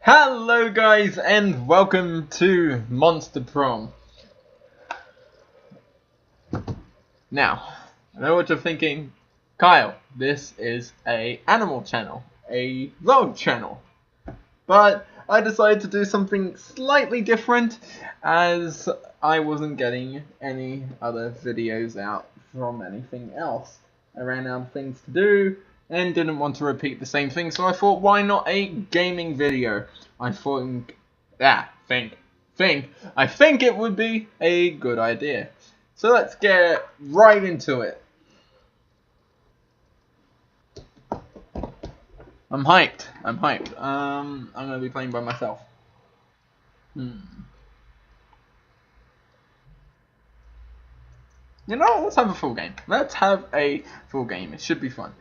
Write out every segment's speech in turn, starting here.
Hello guys and welcome to Monster Prom. Now, I know what you're thinking, Kyle, this is a animal channel, a vlog channel. But I decided to do something slightly different as I wasn't getting any other videos out from anything else. I ran out of things to do and didn't want to repeat the same thing, so I thought, why not a gaming video? I think it would be a good idea. So let's get right into it. I'm hyped. I'm gonna be playing by myself. You know, let's have a full game. It should be fun.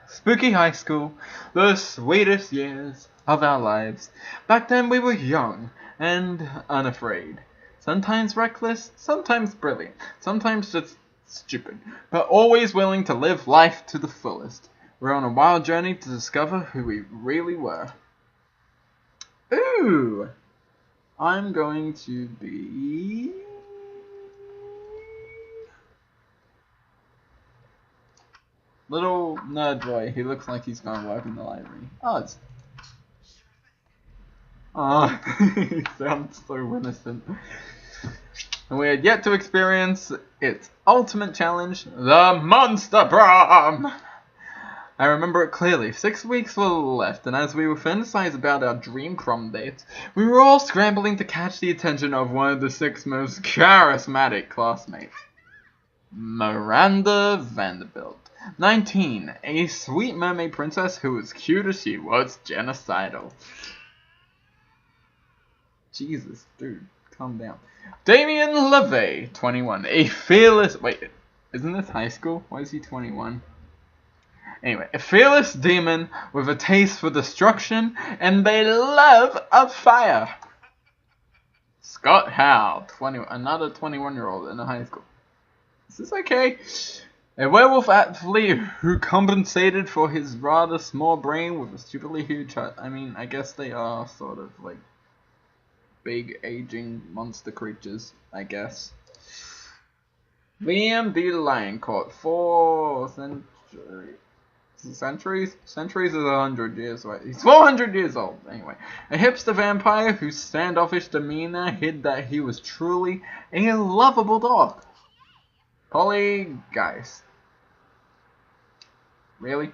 Spooky high school, the sweetest years of our lives. Back then we were young and unafraid. Sometimes reckless, sometimes brilliant, sometimes just stupid, but always willing to live life to the fullest. We're on a wild journey to discover who we really were. Ooh! I'm going to be... little nerd boy who looks like he's going to work in the library. He sounds so innocent. And we had yet to experience its ultimate challenge, the Monster Prom! I remember it clearly. 6 weeks were left, and as we were fantasizing about our dream prom date, we were all scrambling to catch the attention of one of the 6 most charismatic classmates. Miranda Vanderbilt. 19, a sweet mermaid princess who was cute as she was genocidal. Jesus, dude, calm down. Damien LaVey, 21, a fearless... Wait, isn't this high school? Why is he 21? Anyway, a fearless demon with a taste for destruction and a love of fire. Scott Howe, 21, another 21-year-old in a high school. Is this okay? A werewolf athlete who compensated for his rather small brain with a stupidly huge heart. I mean, I guess they are sort of like big aging monster creatures, I guess. Liam the Lion caught 4 centuries? Centuries is 100 years, right? He's 400 years old, anyway. A hipster vampire whose standoffish demeanor hid that he was truly a lovable dog. Poltergeist. Really?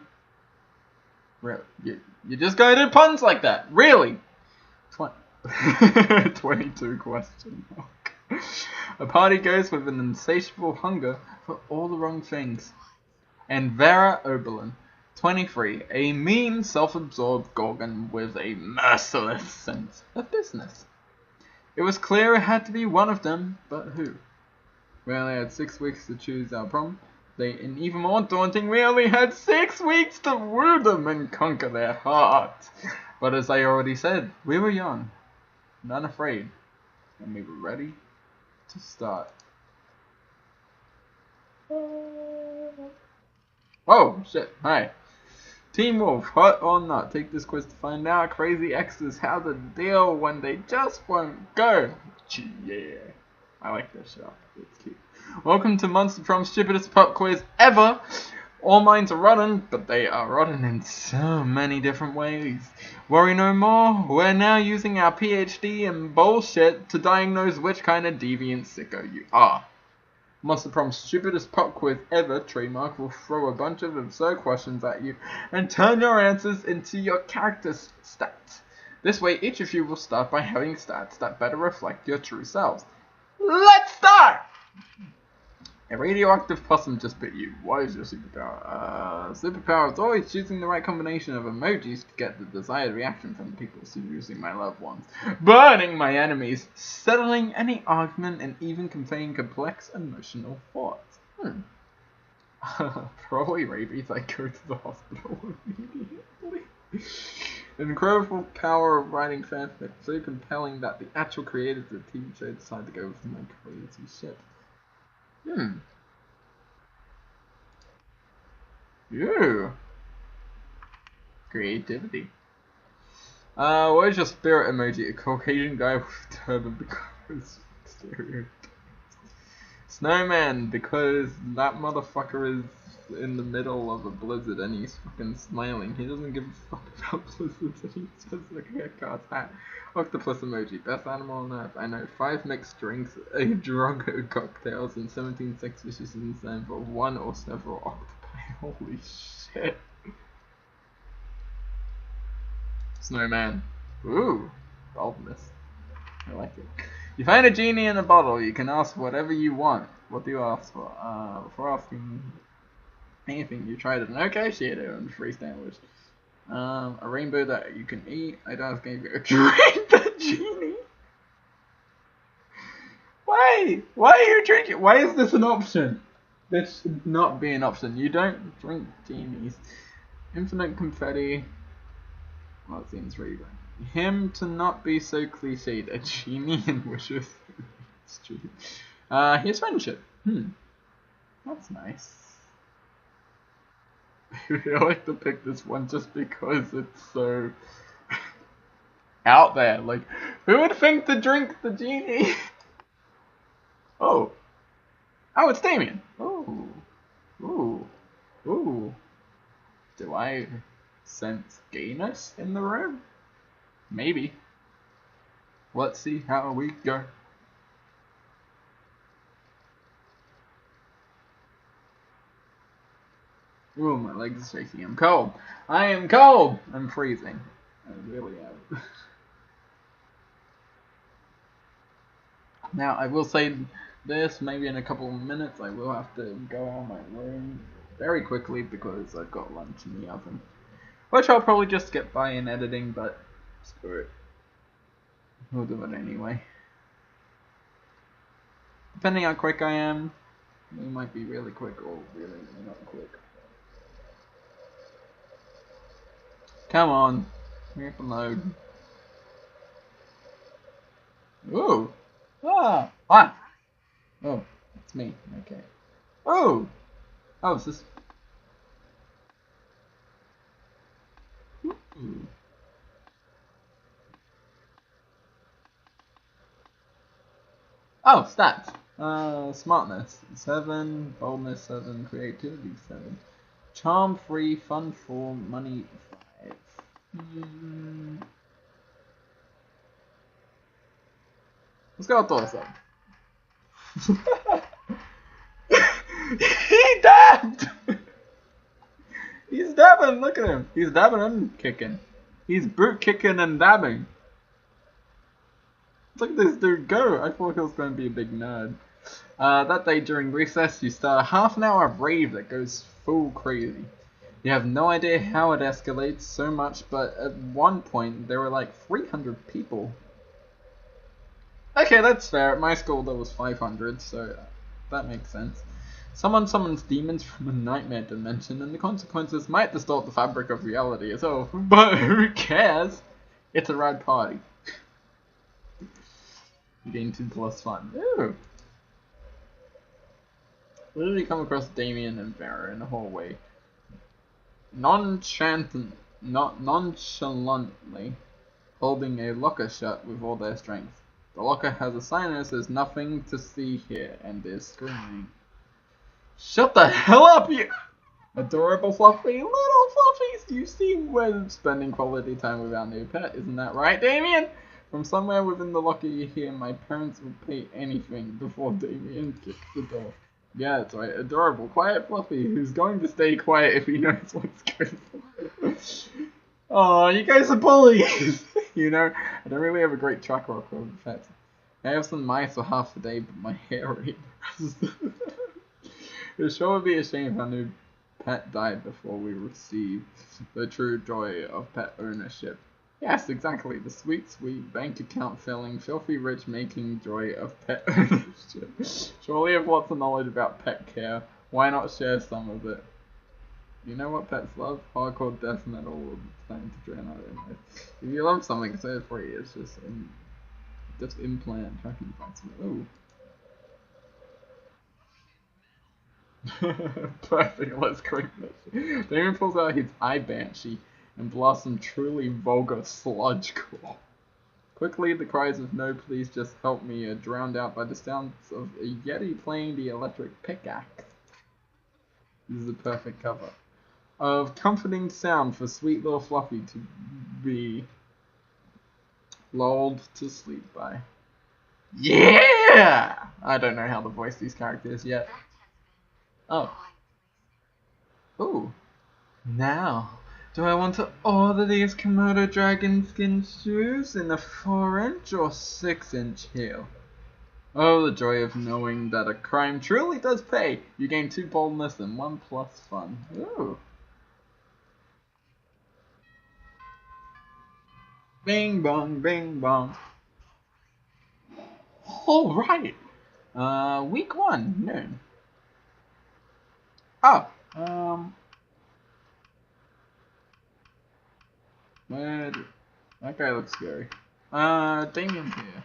Really? You just gotta do puns like that? Really? 22 question mark. A party ghost with an insatiable hunger for all the wrong things. And Vera Oberlin. 23. A mean, self-absorbed Gorgon with a merciless sense of business. It was clear it had to be one of them, but who? We only had 6 weeks to choose our prom date, and even more daunting, we only had 6 weeks to woo them and conquer their hearts. But as I already said, we were young, and unafraid, and we were ready to start. Oh, shit, hi. Team Wolf, hot or not? Take this quiz to find out. Crazy exes, how to deal when they just won't go. Yeah. I like this show. It's cute. Welcome to Monster Prom's stupidest pop quiz ever. All minds are rotten, but they are rotten in so many different ways. Worry no more. We're now using our PhD in bullshit to diagnose which kind of deviant sicko you are. Monster Prom's stupidest pop quiz ever trademark will throw a bunch of absurd questions at you and turn your answers into your character's stats. This way, each of you will start by having stats that better reflect your true selves. Let's start! A radioactive possum just bit you. What is your superpower? Superpower is always choosing the right combination of emojis to get the desired reaction from people, seducing my loved ones, burning my enemies, settling any argument, and even conveying complex emotional thoughts. Probably rabies. I go to the hospital immediately. An incredible power of writing fanfic, so compelling that the actual creators of the TV show decided to go with my crazy shit. Ew. Creativity. What is your spirit emoji? A Caucasian guy with a turban because stereotype. Snowman, because that motherfucker is in the middle of a blizzard and he's fucking smiling. He doesn't give a fuck about blizzards and he's just looking at God's hat. Octopus emoji, best animal on earth. I know 5 mixed drinks, a drug cocktails, and 17 sex fishes in the same for 1 or several octopi. Holy shit. Snowman. Ooh, boldness. I like it. You find a genie in a bottle. You can ask whatever you want. What do you ask for? Before asking anything, you try an okay shadow and free sandwich. A rainbow that you can eat. I'd ask if you drink the genie. Why? Why are you drinking? Why is this an option? This should not be an option. You don't drink genies. Infinite confetti. Well, it seems really right. Him to not be so cliched, a genie and wishes. It's true. Here's friendship. That's nice. I like to pick this one just because it's so out there. Like, who would think to drink the genie? Oh, it's Damien. Ooh. Do I sense gayness in the room? Maybe. Let's see how we go. Ooh, my legs are shaking. I'm cold. I am cold. I'm freezing. I really am. Now, I will say this, maybe in a couple of minutes, I will have to go on my room very quickly because I've got lunch in the oven. Which I'll probably just get by in editing, but screw it. We'll do it anyway. Depending how quick I am, we might be really quick or really not quick. Come on, we have to load. Ooh! Ah! Oh, it's me. Okay. Oh! Oh, is this... Ooh. Oh, stats. Smartness 7, boldness 7, creativity 7, charm 3, fun 4, money 5. Let's go outdoors then. He dabbed! He's dabbing, look at him. He's dabbing and kicking. He's boot kicking and dabbing. Look at this dude go. I thought he was going to be a big nerd. That day during recess, you start a half-an-hour rave that goes full crazy. You have no idea how it escalates so much, but at one point, there were like 300 people. Okay, that's fair. At my school, there was 500, so that makes sense. Someone summons demons from a nightmare dimension, and the consequences might distort the fabric of reality as well. But who cares? It's a rad party. Gain 2 plus fun. Ooh. Literally come across Damien and Vera in the hallway. Nonchalantly holding a locker shut with all their strength. The locker has a sign that says nothing to see here and is screaming. Shut the hell up, you adorable fluffy little fluffies! You seem we're spending quality time with our new pet, isn't that right, Damien? From somewhere within the locker you hear, my parents would pay anything before Damien kicks the door. Yeah, that's right, adorable, quiet fluffy, who's going to stay quiet if he knows what's going on. Aw, you guys are bullies! You know, I don't really have a great track record with pets. I have some mice for half the day, but my hair already It sure would be a shame if our new pet died before we received the true joy of pet ownership. Yes, exactly. The sweet, sweet bank account filling, filthy rich making joy of pet ownership. Surely you have lots of knowledge about pet care. Why not share some of it? You know what pets love? Hardcore death metal will be time to drain out in life. If you love something, say it for you. It's just implant tracking find something. Ooh. Perfect, let's click this. Damien pulls out his eye banshee and blast some truly vulgar sludge core. Quickly, the cries of "No, please just help me" are drowned out by the sounds of a Yeti playing the electric pickaxe. This is a perfect cover of comforting sound for sweet little Fluffy to be lulled to sleep by. Yeah! I don't know how to voice these characters yet. Oh. Ooh. Now, do I want to order these Komodo dragon skin shoes in a 4-inch or 6-inch heel? Oh, the joy of knowing that a crime truly does pay. You gain 2 boldness and 1 plus fun. Ooh. Bing bong, bing bong. Alright. Week 1, noon. Oh, where that guy looks scary. Damien's here.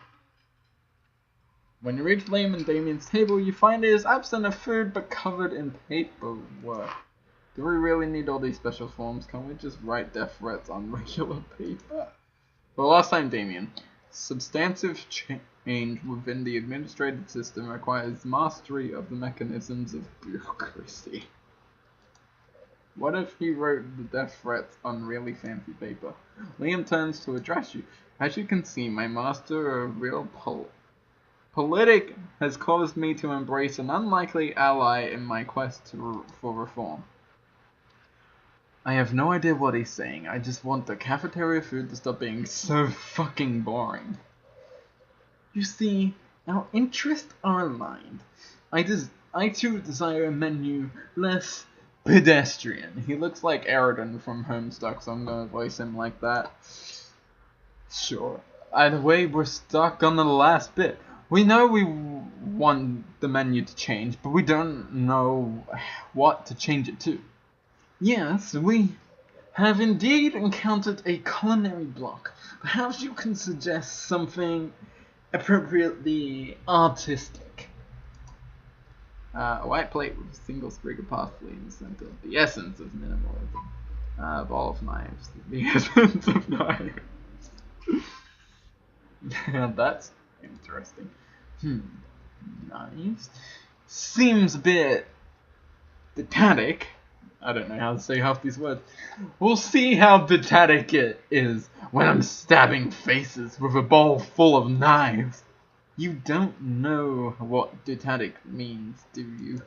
When you reach Liam and Damien's table, you find he is absent of food but covered in paperwork. Do we really need all these special forms? Can't we just write death threats on regular paper? Well, last time, Damien. Substantive change within the administrative system requires mastery of the mechanisms of bureaucracy. What if he wrote the death threats on really fancy paper? Liam turns to address you. As you can see, my master, a real politic, has caused me to embrace an unlikely ally in my quest for reform. I have no idea what he's saying. I just want the cafeteria food to stop being so fucking boring. You see, our interests are aligned. I too desire a menu less pedestrian. He looks like Aridon from Homestuck, so I'm gonna voice him like that. Sure. Either way, we're stuck on the last bit. We know we want the menu to change, but we don't know what to change it to. Yes, we have indeed encountered a culinary block. Perhaps you can suggest something appropriately artistic. A white plate with a single sprig of parsley in the center. The essence of minimalism. A ball of knives. The essence of knives. That's interesting. Knives? Seems a bit didactic. I don't know how to say half these words. We'll see how didactic it is when I'm stabbing faces with a bowl full of knives. You don't know what didactic means, do you?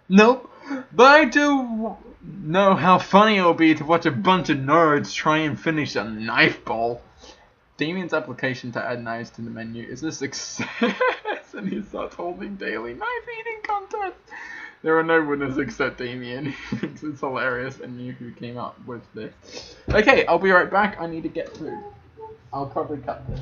Nope, but I do know how funny it'll be to watch a bunch of nerds try and finish a knife bowl. Damien's application to add knives to the menu is a success, and he starts holding daily knife eating contests. There are no winners except Damien. He thinks it's hilarious and knew who came up with this. Okay, I'll be right back. I need to get food. I'll probably cut this.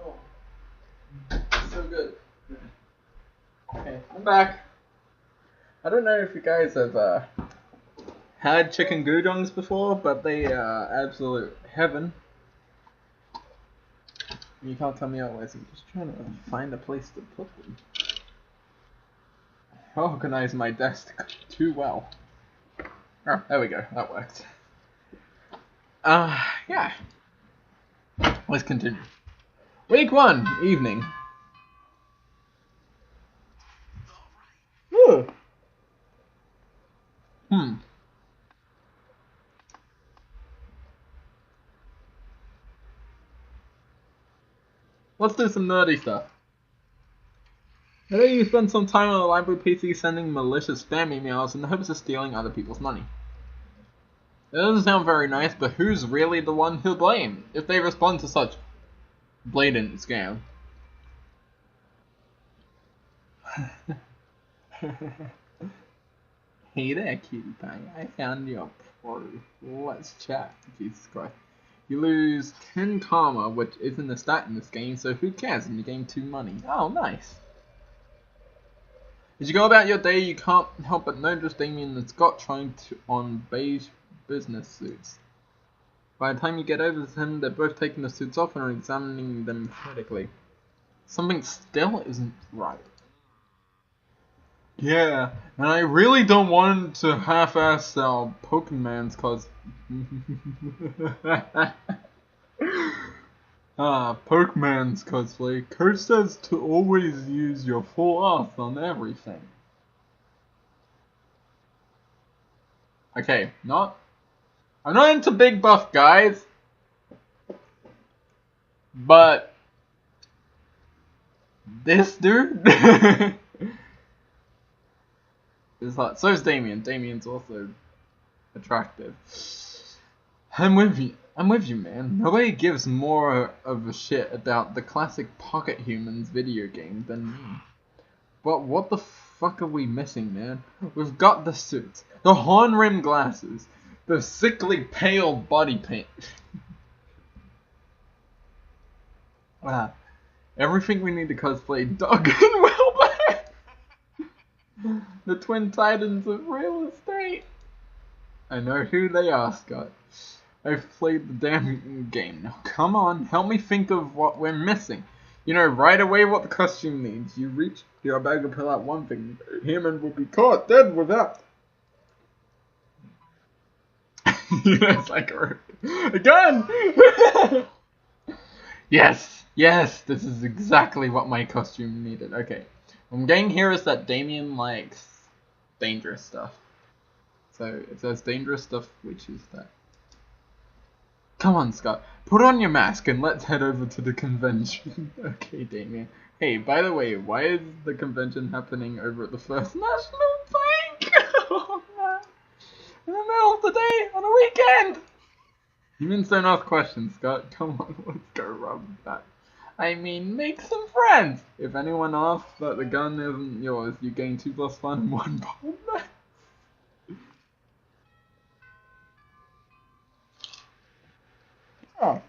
Oh, so good. Okay, I'm back. I don't know if you guys have had chicken gudongs before, but they are absolute heaven. You can't tell me otherwise. I'm just trying to find a place to put them. I organize my desk too well. Oh, there we go. That worked. Yeah. Let's continue. Week 1, evening. Ooh. Let's do some nerdy stuff. Today you spend some time on the library PC sending malicious spam emails in the hopes of stealing other people's money. It doesn't sound very nice, but who's really the one to blame if they respond to such blatant scam? Hey there, cutie pie. I found your proof. Let's chat. Jesus Christ. You lose 10 karma, which isn't a stat in this game, so who cares when you gain 2 money? Oh, nice. As you go about your day, you can't help but notice Damien and Scott trying on beige business suits. By the time you get over to him, they're both taking the suits off and are examining them critically. Something still isn't right. Yeah, and I really don't want to half-ass our Pokemon's cause. Pokemon's cosplay. Coach says to always use your full earth on everything. Okay, I'm not into big buff guys, but this dude is hot. So is Damien. Damien's also attractive. I'm with you, man. Nobody gives more of a shit about the classic Pocket Humans video game than me. But what the fuck are we missing, man? We've got the suits, the horn-rimmed glasses, the sickly pale body paint. Everything we need to cosplay Doug and Wilbur. The twin titans of real estate. I know who they are, Scott. I've played the damn game. Now come on, help me think of what we're missing. You know right away what the costume needs. You reach your bag and pull out one thing. Human will be caught dead without. Yes, like a gun! Yes, this is exactly what my costume needed. Okay, what I'm getting here is that Damien likes dangerous stuff. So if there's dangerous stuff, which is that? Come on, Scott. Put on your mask and let's head over to the convention. Okay, Damien. Hey, by the way, why is the convention happening over at the First National Bank? Oh, man. In the middle of the day, on a weekend! Humans don't ask questions, Scott. Come on, let's go rub that. I mean, make some friends! If anyone asks that the gun isn't yours, you gain 2 + 1 and 1 bomb. Oh.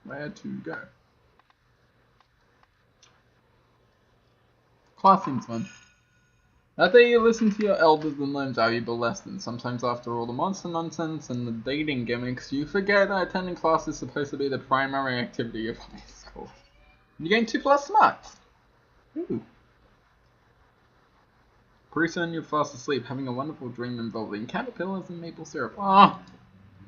Where to go? Class seems fun. That day you listen to your elders and learn valuable lessons. Sometimes after all the monster nonsense and the dating gimmicks, you forget that attending class is supposed to be the primary activity of high school. You gain 2 + smarts. Ooh. Pretty soon you're fast asleep, having a wonderful dream involving caterpillars and maple syrup. Ah!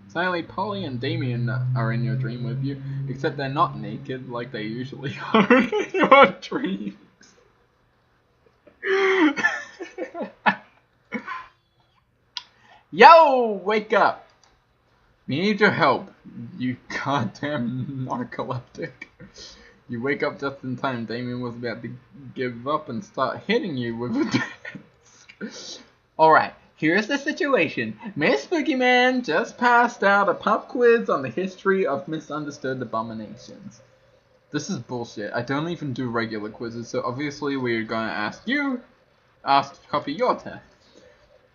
Sadly, Polly and Damien are in your dream with you, except they're not naked like they usually are in your dreams. Yo! Wake up! We need your help, you goddamn narcoleptic. You wake up just in time. Damien was about to give up and start hitting you with a desk. Alright, here's the situation. Miss Boogeyman just passed out a pop quiz on the history of misunderstood abominations. This is bullshit. I don't even do regular quizzes, so obviously we're gonna ask you to copy your test.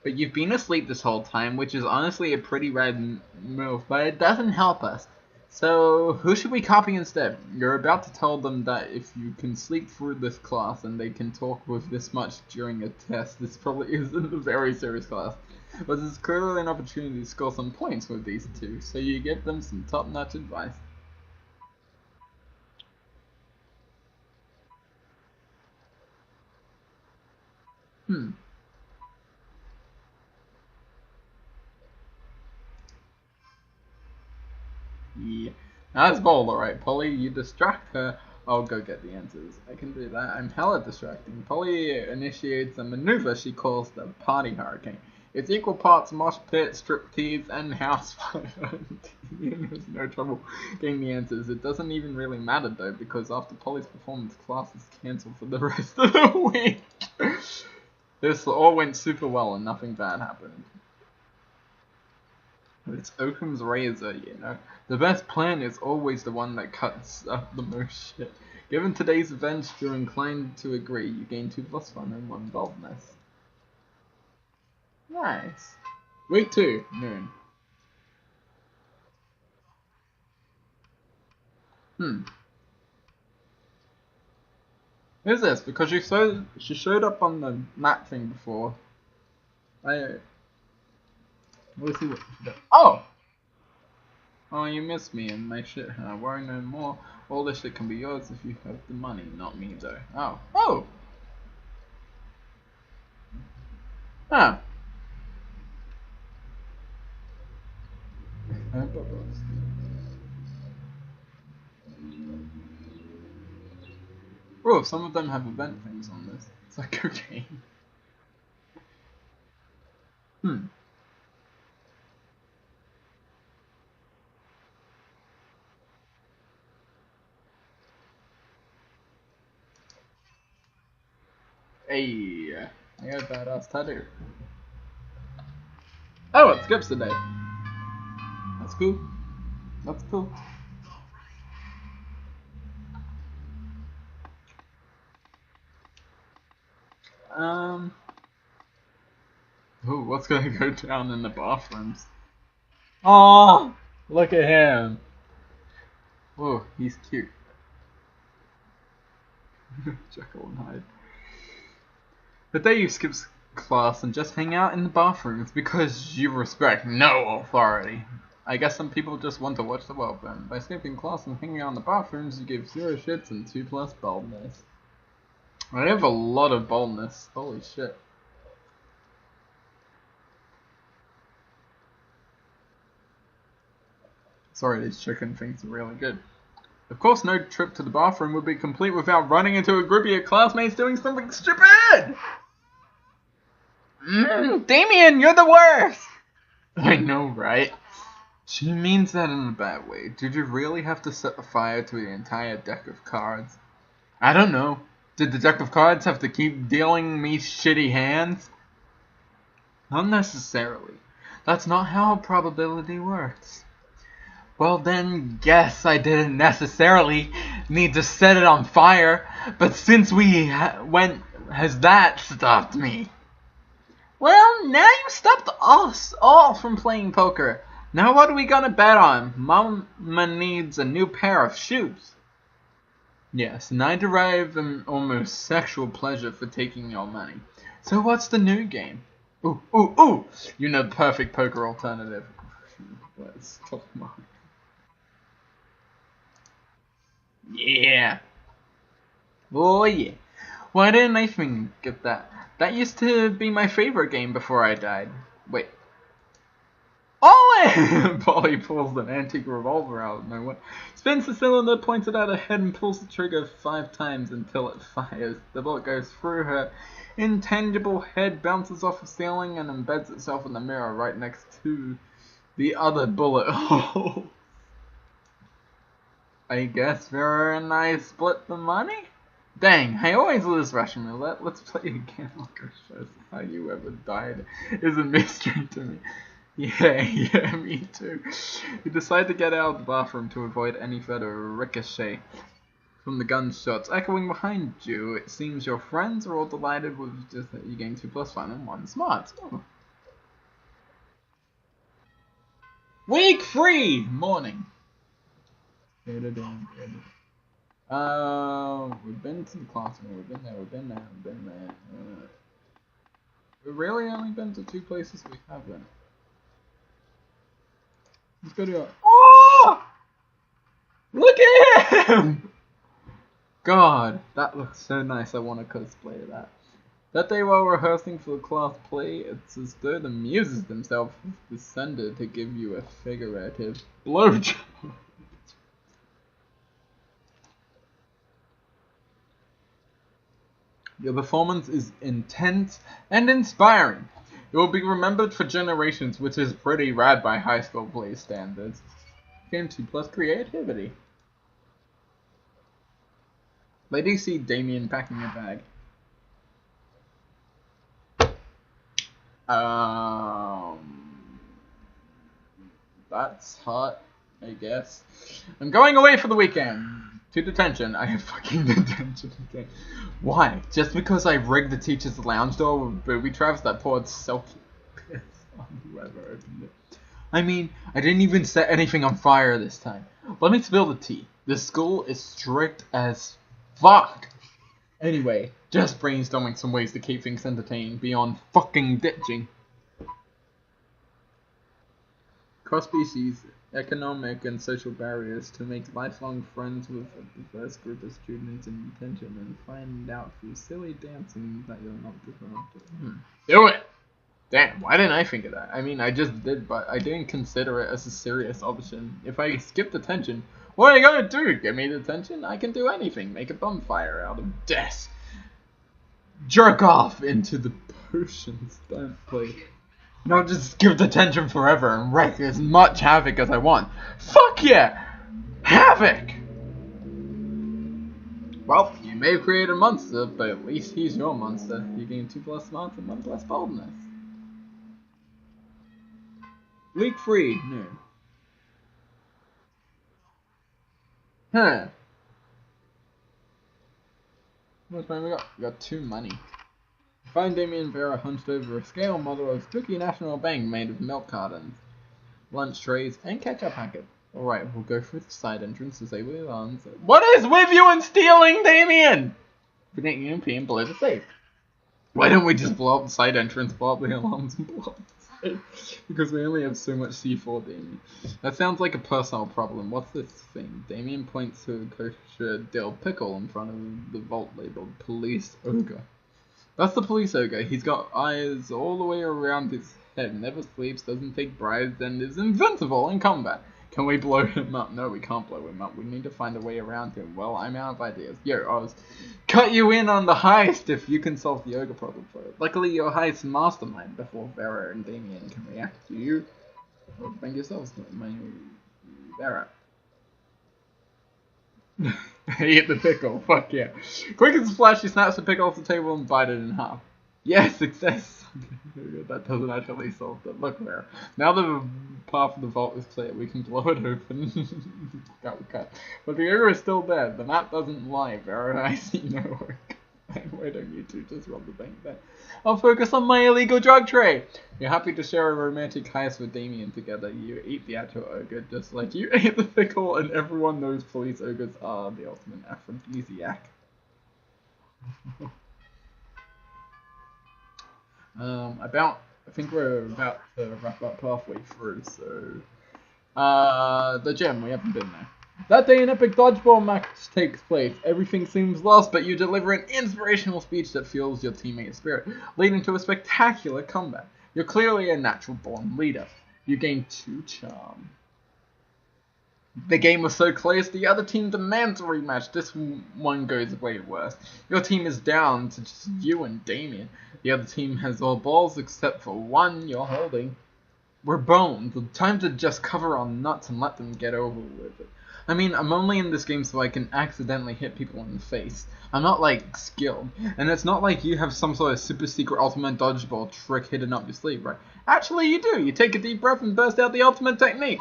But you've been asleep this whole time, which is honestly a pretty rad move, but it doesn't help us. So, who should we copy instead? You're about to tell them that if you can sleep through this class and they can talk with this much during a test, this probably isn't a very serious class. But there's clearly an opportunity to score some points with these two, so you give them some top-notch advice. Hmm. Yeah. That's bold, alright. Polly, you distract her. I'll go get the answers. I can do that. I'm hella distracting. Polly initiates a maneuver she calls the Party Hurricane. It's equal parts mosh pit, striptease, and house fire. There's no trouble getting the answers. It doesn't even really matter though, because after Polly's performance, class is cancelled for the rest of the week. This all went super well and nothing bad happened. It's Occam's razor, you know. The best plan is always the one that cuts up the most shit. Given today's events, you're inclined to agree. You gain 2 plus fun and 1 boldness. Nice. Week 2, noon. Hmm. Who's this? Because she showed up on the map thing before. Let's see what she does. Oh! Oh, you missed me and my shit, huh? Worry no more. All this shit can be yours if you have the money, not me though. Oh. Oh! Huh. Oh, some of them have event things on this. It's like cocaine. Hmm. Hey, I got a badass tattoo. Oh, it skips the day. That's cool. That's cool. Oh, what's gonna go down in the bathrooms? Oh, look at him. Oh, he's cute. Jekyll and Hyde. The day you skip class and just hang out in the bathrooms because you respect no authority. I guess some people just want to watch the world burn. By skipping class and hanging out in the bathrooms, you give 0 shits and 2 plus boldness. I have a lot of boldness. Holy shit. Sorry, these chicken things are really good. Of course, no trip to the bathroom would be complete without running into a groupie of classmates doing something stupid! Damien, you're the worst! I know, right? She means that in a bad way. Did you really have to set the fire to the entire deck of cards? I don't know. Did the deck of cards have to keep dealing me shitty hands? Not necessarily. That's not how probability works. Well then, guess I didn't necessarily need to set it on fire, but since we went, has that stopped me? Well, now you stopped us all from playing poker. Now what are we gonna bet on? Mama needs a new pair of shoes. Yes, and I derive an almost sexual pleasure for taking your money. So what's the new game? Ooh, ooh, ooh! You know the perfect poker alternative. Let's stop mine. Yeah. Oh yeah. Why didn't I think of that? That used to be my favorite game before I died. Wait. Oh! Polly pulls an antique revolver out of nowhere. Spins the cylinder, points it at her head, and pulls the trigger 5 times until it fires. The bullet goes through her intangible head, bounces off the ceiling, and embeds itself in the mirror right next to the other bullet hole. I guess Vera and I split the money? Dang, I always lose Russian roulette. Let's play again. I'll go show how you ever died. Is a mystery to me. Yeah, me too. You decide to get out of the bathroom to avoid any further ricochet from the gunshots echoing behind you. It seems your friends are all delighted with just that you gain 2 plus fun and 1 smart. Oh. Week 3! Morning. We've been to the classroom, we've been there, we've been there, we've been there. We've really only been to 2 places we haven't. Let's go to Oh! Look at him! God, that looks so nice, I want to cosplay that. That day while rehearsing for the class play, it's as though the muses themselves have descended to give you a figurative blowjob. Your performance is intense and inspiring. It will be remembered for generations, which is pretty rad by high school play standards. Game 2 plus creativity. Lady see Damien packing a bag. That's hot, I guess. I'm going away for the weekend. To detention. I have fucking detention again. Why? Just because I rigged the teacher's lounge door with booby traps that poured soaky piss on whoever opened it. I mean, I didn't even set anything on fire this time. Let me spill the tea. This school is strict as fuck. Anyway, just brainstorming some ways to keep things entertaining beyond fucking ditching. Cross-species, economic and social barriers to make lifelong friends with a diverse group of students in detention and find out through silly dancing that you're not different. Do it! Damn, why didn't I think of that? I mean, I just did, but I didn't consider it as a serious option. If I skip detention, what are you gonna do? Give me detention? I can do anything. Make a bonfire out of death. Jerk off into the potions. Don't play. No, just give detention forever and wreak as much havoc as I want. Fuck yeah! Havoc! Well, you may have created a monster, but at least he's your monster. You gain 2 plus smarts and 1 plus boldness. Leak free. No. Huh. How much money we got? We got 2 money. Find Damien and Vera hunched over a scale model of Spooky National Bank made of milk cartons, lunch trays, and ketchup packets. Alright, we'll go through the side entrance to say we're on. What is with you and stealing, Damien? Protecting EMP and below the safe. Why don't we just blow up the side entrance, blow up the alarms, and blow up the safe? Because we only have so much C4, Damien. That sounds like a personal problem. What's this thing? Damien points to a kosher dill pickle in front of the vault labeled Police Ogre. That's the police ogre. He's got eyes all the way around his head, never sleeps, doesn't take bribes, and is invincible in combat. Can we blow him up? No, we can't blow him up. We need to find a way around him. Well, I'm out of ideas. Yo, Oz, cut you in on the heist if you can solve the ogre problem for it. Luckily, you're heist mastermind before Vera and Damien can react to you. Well, bring yourselves to my Vera. Eat the pickle, fuck yeah. Quick as a flash, he snaps the pickle off the table and bites it in half. Yes, success! That doesn't actually solve it. Look there. Now the path of the vault is clear, we can blow it open. Cut. But the ogre is still dead. The map doesn't lie, Vera. I see no work. Why don't you two just rob the bank then? I'll focus on my illegal drug trade. You're happy to share a romantic heist with Damien together. You eat the actual ogre just like you ate the pickle, and everyone knows police ogres are the ultimate aphrodisiac. I think we're about to wrap up halfway through, so the gym, we haven't been there. That day, an epic dodgeball match takes place. Everything seems lost, but you deliver an inspirational speech that fuels your teammate's spirit, leading to a spectacular comeback. You're clearly a natural-born leader. You gain 2 charm. The game was so close, the other team demands a rematch. This one goes way worse. Your team is down to just you and Damien. The other team has all balls except for one you're holding. We're boned. Time to just cover our nuts and let them get over with it. I mean, I'm only in this game so I can accidentally hit people in the face. I'm not, like, skilled. And it's not like you have some sort of super secret ultimate dodgeball trick hidden up your sleeve, right? Actually, you do. You take a deep breath and burst out the ultimate technique.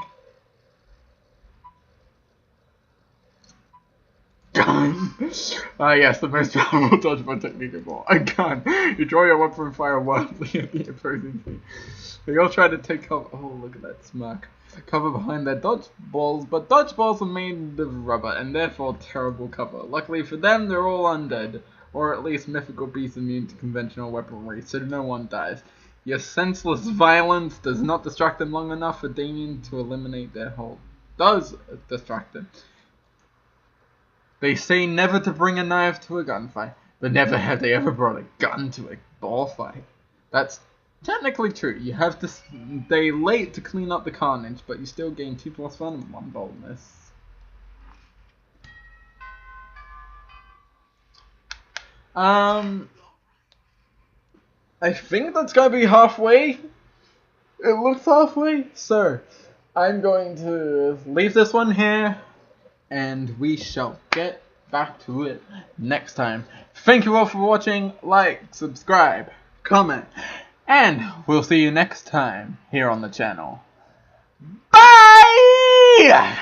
Gun! Yes, the most powerful dodgeball technique of all. A gun! You draw your weapon and fire wildly at the opposing team. They all try to take cover. Oh, look at that smirk. Cover behind their dodgeballs, but dodgeballs are made of rubber and therefore terrible cover. Luckily for them, they're all undead, or at least mythical beasts immune to conventional weaponry, so no one dies. Your senseless violence does not distract them long enough for Damien to eliminate their hold. Does distract them. They say never to bring a knife to a gunfight. but never have they ever brought a gun to a bar fight. That's technically true. You have to stay late to clean up the carnage, but you still gain 2 + 1 and 1 boldness. I think that's gonna be halfway. It looks halfway, so I'm going to leave this one here, and we shall get back to it next time. Thank you all for watching. Like, subscribe, comment, and we'll see you next time here on the channel. Bye!